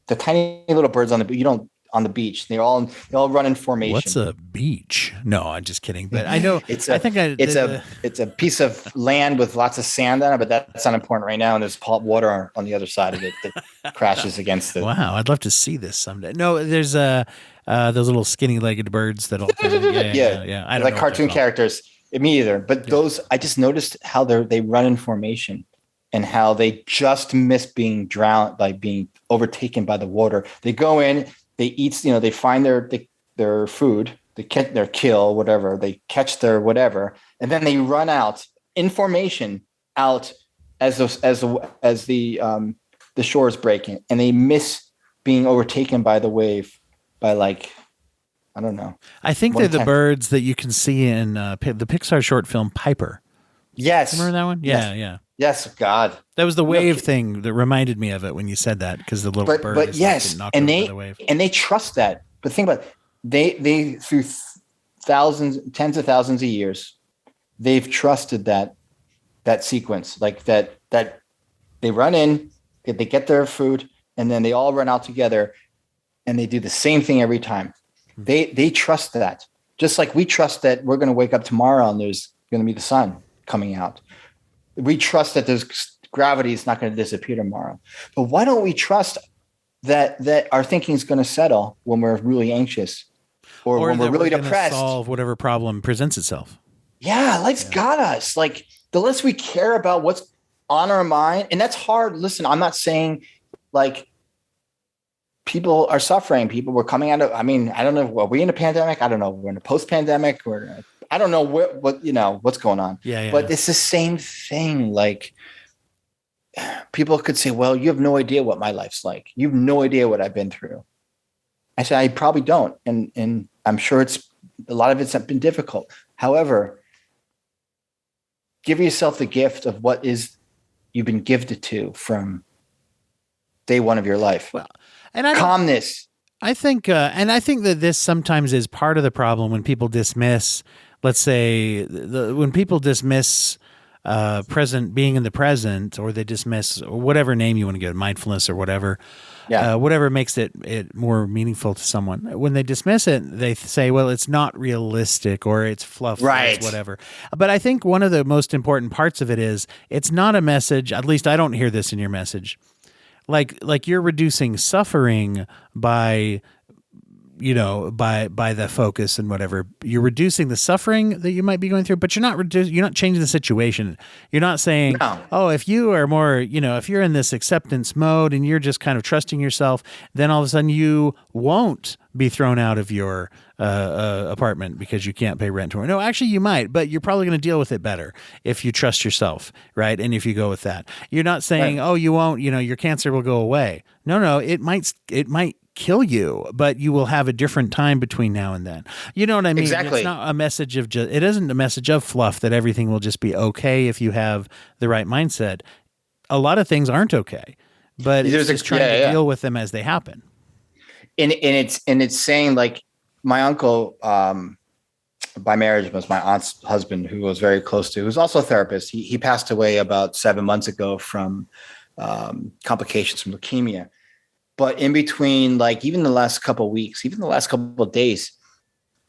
the tiny little birds on the beach. They all run in formation. What's a beach? No, I'm just kidding. But I know it's a piece of land with lots of sand on it, but that's not important right now. And there's water on the other side of it that crashes against it. Wow, I'd love to see this someday. No, there's those little skinny-legged birds that'll yeah. I don't like know cartoon characters. Me either. But those, I just noticed how they run in formation. And how they just miss being drowned by being overtaken by the water. They go in, they eat, they find their food, they catch their kill, whatever, they catch their whatever, and then they run out in formation out as the shore is breaking, and they miss being overtaken by the wave by like, I don't know. I think they're the birds that you can see in the Pixar short film Piper. Yes. Remember that one? Yeah. Yes, God. That was the wave thing that reminded me of it when you said that, because the little bird is yes, knocked over by the wave. And they trust that. But think about it. They through tens of thousands of years, they've trusted that sequence, like that they run in, they get their food, and then they all run out together, and they do the same thing every time. They trust that, just like we trust that we're going to wake up tomorrow and there's going to be the sun coming out. We trust that gravity is not going to disappear tomorrow. But why don't we trust that our thinking is going to settle when we're really anxious or when we're really depressed? Solve whatever problem presents itself. Yeah, life's got us. Like the less we care about what's on our mind, and that's hard. Listen, I'm not saying like people are suffering. People were coming out of. I mean, I don't know. Are we in a pandemic? I don't know. We're in a post-pandemic. I don't know what's going on. Yeah. But it's the same thing. Like people could say, well, you have no idea what my life's like. You have no idea what I've been through. I said, I probably don't. And I'm sure a lot of it's been difficult. However, give yourself the gift of what you've been gifted to from day one of your life. Well, calmness. I think that this sometimes is part of the problem when people dismiss, let's say, when people dismiss being in the present, or they dismiss whatever name you want to give it, mindfulness or whatever, whatever makes it more meaningful to someone. When they dismiss it, they say, well, it's not realistic, or it's fluff, right, or whatever. But I think one of the most important parts of it is it's not a message. At least I don't hear this in your message. Like you're reducing suffering by by the focus and whatever, you're reducing the suffering that you might be going through, but you're not changing the situation. You're not saying, No. oh, if you are more, if you're in this acceptance mode and you're just kind of trusting yourself, then all of a sudden you won't be thrown out of your apartment because you can't pay rent tomorrow. No, actually you might, but you're probably going to deal with it better if you trust yourself, right? And if you go with that, you're not saying, oh, you won't, your cancer will go away. No, it might kill you, but you will have a different time between now and then. You know what I mean? Exactly. It's not a message of it isn't a message of fluff that everything will just be okay if you have the right mindset. A lot of things aren't okay, but it's just trying to deal with them as they happen. And it's saying, like, my uncle, by marriage, was my aunt's husband, who was very close to, who's also a therapist. He passed away about 7 months ago from complications from leukemia. But in between, like, even the last couple of weeks, even the last couple of days,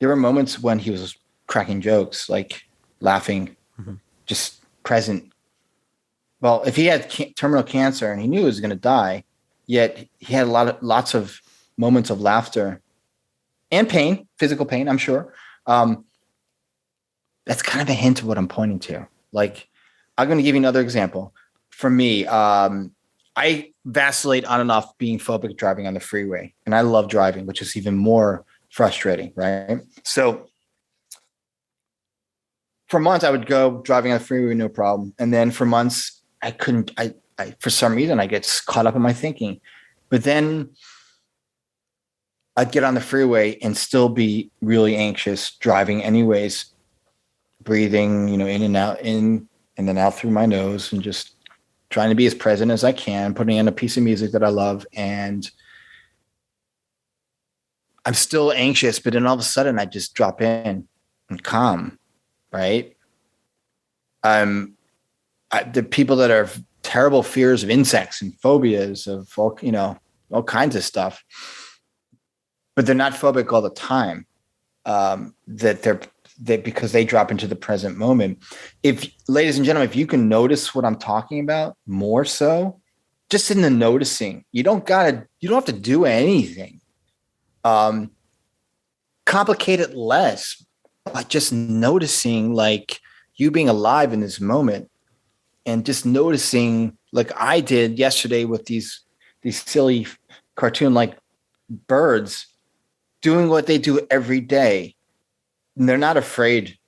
there were moments when he was cracking jokes, like laughing, just present. Well, if he had terminal cancer and he knew he was going to die, yet he had lots of moments of laughter and pain, physical pain, I'm sure. That's kind of a hint of what I'm pointing to. Like, I'm going to give you another example. For me, I vacillate on and off being phobic driving on the freeway, and I love driving, which is even more frustrating, right? So for months I would go driving on the freeway, no problem. And then for months I couldn't, I for some reason I get caught up in my thinking, but then I'd get on the freeway and still be really anxious driving anyways, breathing, in and out, in and then out through my nose, and just trying to be as present as I can, putting in a piece of music that I love. And I'm still anxious, but then all of a sudden I just drop in and calm, right? The people that are terrible fears of insects and phobias of all kinds of stuff, but they're not phobic all the time. Because they drop into the present moment. If, ladies and gentlemen, if you can notice what I'm talking about more so, just in the noticing, you don't have to do anything. Complicate it less by just noticing, like, you being alive in this moment, and just noticing, like I did yesterday with these silly cartoon-like birds doing what they do every day. And they're not afraid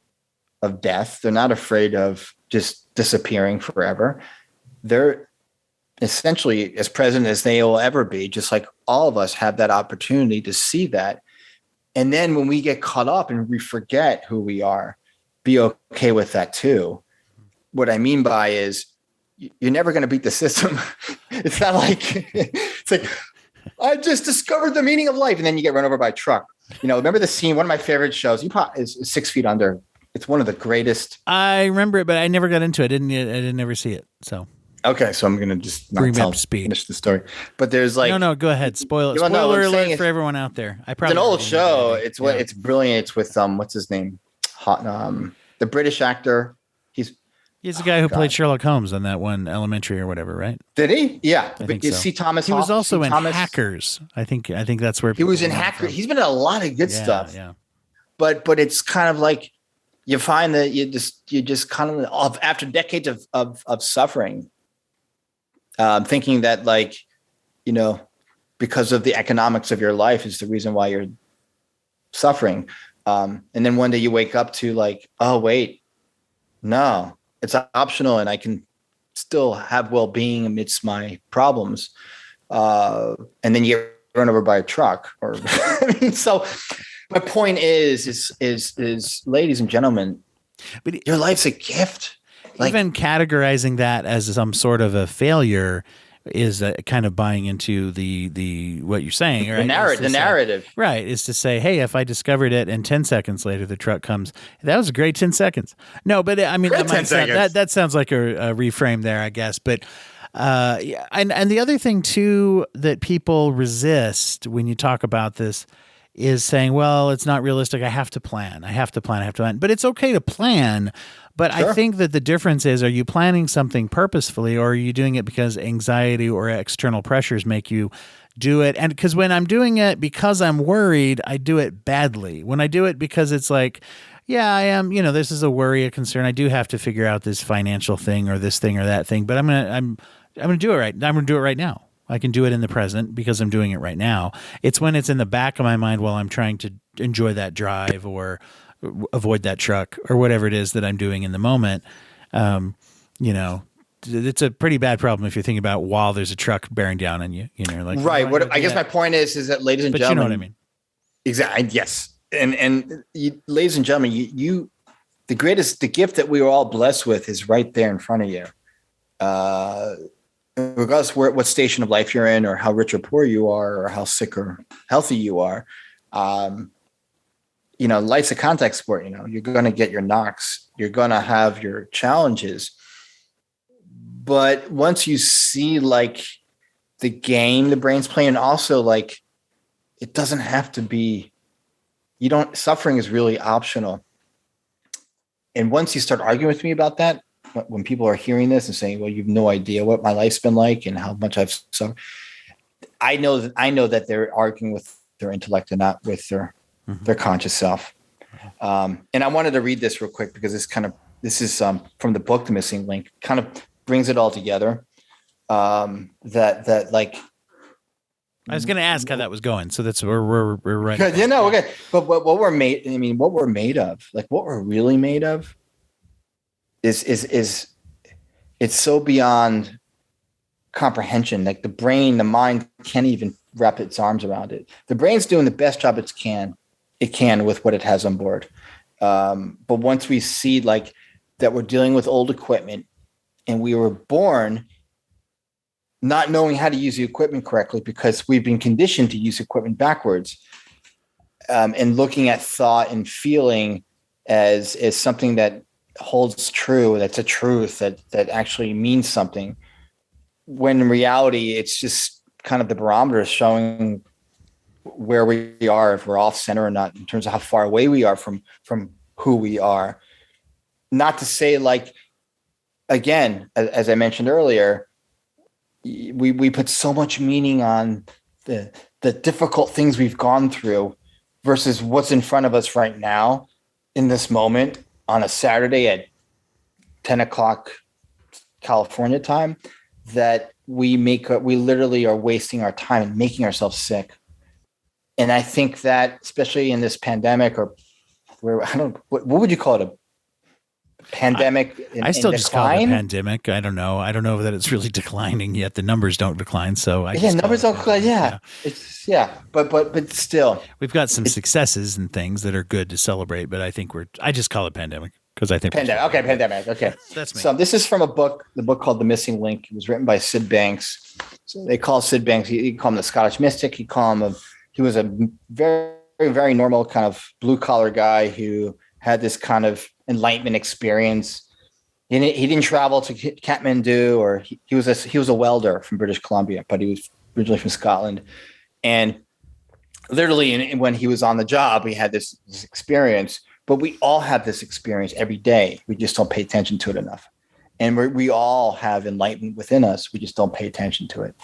of death. They're not afraid of just disappearing forever. They're essentially as present as they will ever be, just like all of us have that opportunity to see that. And then when we get caught up and we forget who we are, be okay with that too. What I mean by is you're never going to beat the system. It's not like, it's like, I just discovered the meaning of life. And then you get run over by a truck. Remember the scene, one of my favorite shows, is 6 Feet Under. It's one of the greatest. I remember it, but I never got into it. I didn't ever see it. So. Okay. So I'm going to just not finish the story, but there's like, no, go ahead. Spoiler alert for everyone out there. It's an old show. It's brilliant. It's with, what's his name? The British actor. He's the guy who played Sherlock Holmes on that one Elementary or whatever, right? Did he? Yeah. I think so. C. Thomas. He was also in Hackers. I think that's where he was in Hackers. He's been in a lot of good stuff. Yeah. But it's kind of like you find that you just kind of after decades of suffering, thinking that, like, because of the economics of your life is the reason why you're suffering. And then one day you wake up to, like, oh wait, no. It's optional, and I can still have well-being amidst my problems. And then you get run over by a truck, or so. My point is, ladies and gentlemen, but your life's a gift. Like, even categorizing that as some sort of a failure is kind of buying into the what you're saying, right? The narrative, right? Is to say, hey, if I discovered it and 10 seconds later the truck comes, that was a great 10 seconds. No, but I mean, that sounds like a reframe there, I guess. But and the other thing too that people resist when you talk about this is saying, well, it's not realistic. I have to plan. But it's okay to plan. But sure. I think that the difference is, are you planning something purposefully, or are you doing it because anxiety or external pressures make you do it. And because when I'm doing it because I'm worried, I do it badly. When I do it because it's like, yeah, I am, this is a worry, a concern. I do have to figure out this financial thing or this thing or that thing, but I'm going to do it right. I'm going to do it right now. I can do it in the present because I'm doing it right now. It's when it's in the back of my mind while I'm trying to enjoy that drive or avoid that truck or whatever it is that I'm doing in the moment. It's a pretty bad problem if you're thinking about while there's a truck bearing down on you. Like, right. What I guess my point is that, ladies and but gentlemen, you know what I mean. Exactly. Yes. And ladies and gentlemen, the gift that we were all blessed with is right there in front of you. Regardless of what station of life you're in, or how rich or poor you are, or how sick or healthy you are, life's a contact sport. You're going to get your knocks, you're going to have your challenges. But once you see like the game the brain's playing, also like it doesn't have to be, suffering is really optional. And once you start arguing with me about that, when people are hearing this and saying, well, you have no idea what my life's been like and how much I've suffered, I know that they're arguing with their intellect and not with their conscious self. And I wanted to read this real quick because this is from the book, The Missing Link, kind of brings it all together. That like, I was going to ask how that was going. So that's where we're right. Okay. But what we're made of, like what we're really made of is it's so beyond comprehension. Like the mind can't even wrap its arms around it. The brain's doing the best job it can with what it has on board. But once we see like that we're dealing with old equipment and we were born not knowing how to use the equipment correctly because we've been conditioned to use equipment backwards, and looking at thought and feeling as something that holds true, that's a truth that actually means something, when in reality it's just kind of the barometer showing where we are, if we're off center or not, in terms of how far away we are from who we are. Not to say, like, again, as I mentioned earlier, we put so much meaning on the difficult things we've gone through versus what's in front of us right now in this moment on a Saturday at 10 o'clock California time, that we literally are wasting our time and making ourselves sick. And I think that, especially in this pandemic, or where what would you call it? A pandemic? I still just call it a pandemic. I don't know that it's really declining yet. The numbers don't decline. So numbers don't decline. Yeah. It's but still, we've got some successes and things that are good to celebrate, but I just call it pandemic because I think pandemic. Okay. Pandemic. Okay. That's me. So this is from the book called The Missing Link. It was written by Sid Banks. So they call Sid Banks, you call him the Scottish mystic. He was a very, very normal kind of blue collar guy who had this kind of enlightenment experience. He didn't travel to Kathmandu, or he was a welder from British Columbia, but he was originally from Scotland. And literally, when he was on the job, he had this experience. But we all have this experience every day. We just don't pay attention to it enough. And we all have enlightenment within us. We just don't pay attention to it.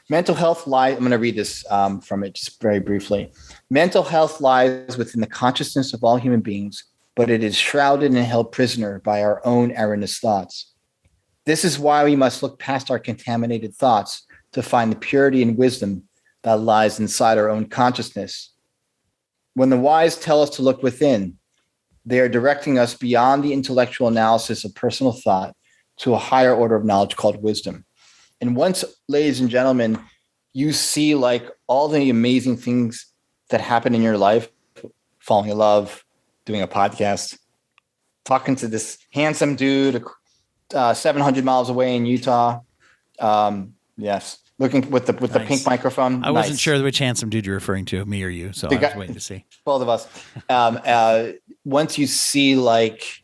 Mental health lies. I'm going to read this from it just very briefly. Mental health lies within the consciousness of all human beings, but it is shrouded and held prisoner by our own erroneous thoughts. This is why we must look past our contaminated thoughts to find the purity and wisdom that lies inside our own consciousness. When the wise tell us to look within, they are directing us beyond the intellectual analysis of personal thought to a higher order of knowledge called wisdom. And once, ladies and gentlemen, you see like all the amazing things that happen in your life, falling in love, doing a podcast, talking to this handsome dude 700 miles away in Utah. Yes. Looking with the nice. The pink microphone. I wasn't sure which handsome dude you're referring to, me or you. So I was waiting to see. Both of us. Once you see like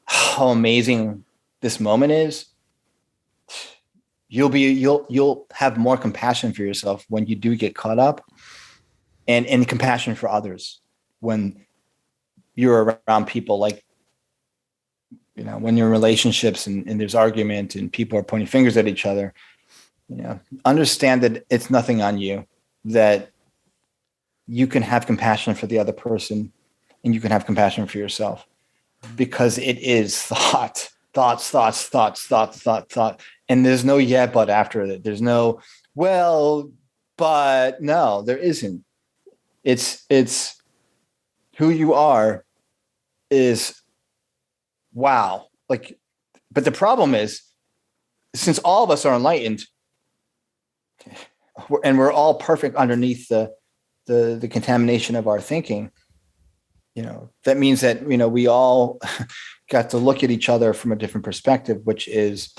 how amazing this moment is, you'll have more compassion for yourself when you do get caught up, and compassion for others when you're around people, like, when you're in relationships and there's argument and people are pointing fingers at each other, understand that it's nothing on you. that you can have compassion for the other person and you can have compassion for yourself, because it is thought. And there's no yeah, but after it. There's no, well, but no, there isn't. It's who you are is wow. Like, but the problem is, since all of us are enlightened and we're all perfect underneath the contamination of our thinking, that means that, we all got to look at each other from a different perspective, which is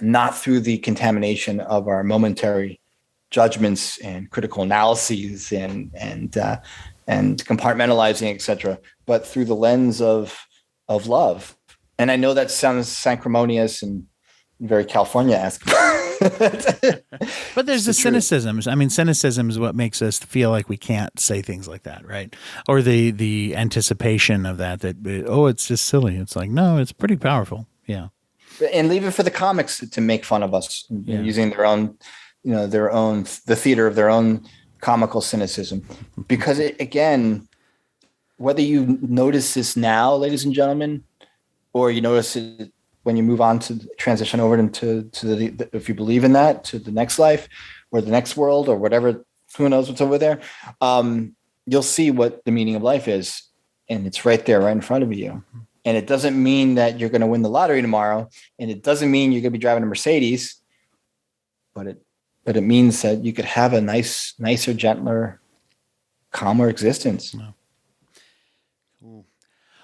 not through the contamination of our momentary judgments and critical analyses and compartmentalizing, etc., but through the lens of love. And I know that sounds sanctimonious and very California-esque. But there's the cynicism. I mean, cynicism is what makes us feel like we can't say things like that, right? Or the anticipation of that it's just silly. It's like, no, it's pretty powerful. Yeah. And leave it for the comics to make fun of us using their own, the theater of their own comical cynicism. Because again, whether you notice this now, ladies and gentlemen, or you notice it when you move on to transition over into if you believe in that, to the next life or the next world or whatever, who knows what's over there, you'll see what the meaning of life is. And it's right there, right in front of you. And it doesn't mean that you're going to win the lottery tomorrow. And it doesn't mean you're going to be driving a Mercedes, but it means that you could have a nicer, gentler, calmer existence. Wow. Cool.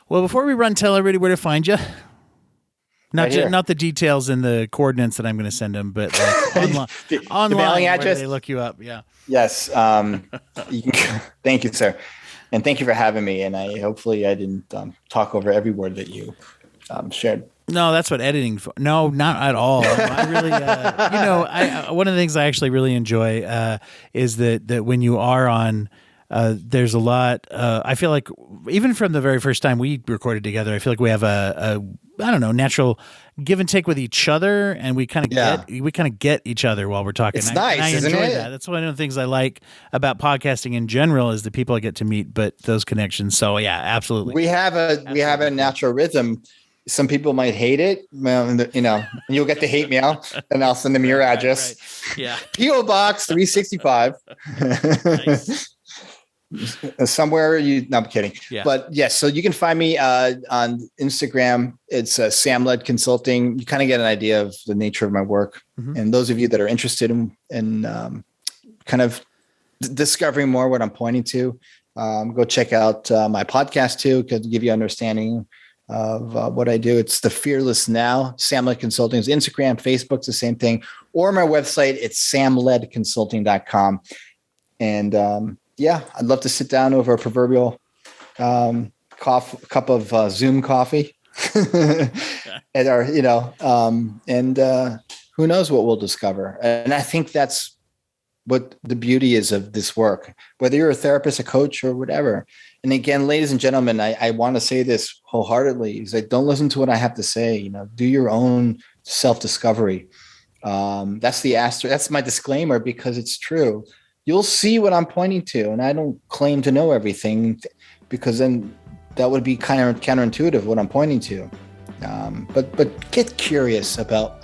Well, before we run, tell everybody where to find you. Not the details and the coordinates that I'm going to send them, but like online, mailing address. Where do they look you up? Yeah. Yes. Thank you, sir. And thank you for having me. And hopefully I didn't talk over every word that you shared. No, that's what editing. No, not at all. I really, one of the things I actually really enjoy is that when you are on, there's a lot. I feel like even from the very first time we recorded together, I feel like we have a natural give and take with each other, and we kind of get each other while we're talking. It's nice, I isn't enjoy it? that. That's one of the things I like about podcasting in general is the people I get to meet, but those connections. So yeah, absolutely. We have a natural rhythm. Some people might hate it, and you'll get the hate mail, and I'll send them your address. Right. Yeah. PO Box 365. Nice. Somewhere no, I'm kidding. Yeah. But yes, so you can find me on Instagram. It's Sam Led Consulting. You kind of get an idea of the nature of my work. Mm-hmm. And those of you that are interested in kind of discovering more what I'm pointing to, go check out my podcast too, to give you understanding of what I do. It's the Fearless Now. Sam Led Consulting is Instagram, Facebook's the same thing, or my website. It's samledconsulting.com. And I'd love to sit down over a proverbial cup of Zoom coffee at our, who knows what we'll discover. And I think that's what the beauty is of this work, whether you're a therapist, a coach, or whatever. And again, ladies and gentlemen, I want to say this wholeheartedly, is that don't listen to what I have to say, do your own self-discovery. That's my disclaimer, because it's true. You'll see what I'm pointing to, and I don't claim to know everything, because then that would be kind of counterintuitive what I'm pointing to. But get curious about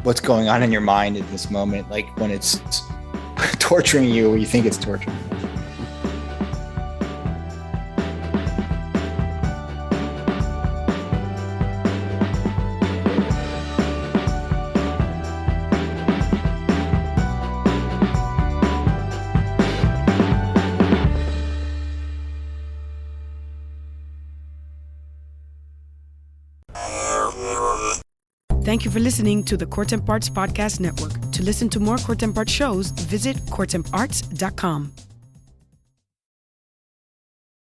what's going on in your mind at this moment, like when it's torturing you or you think it's torturing you. Thank you for listening to the Court and Parts Podcast Network. To listen to more Court and Parts shows, visit courtandarts.com.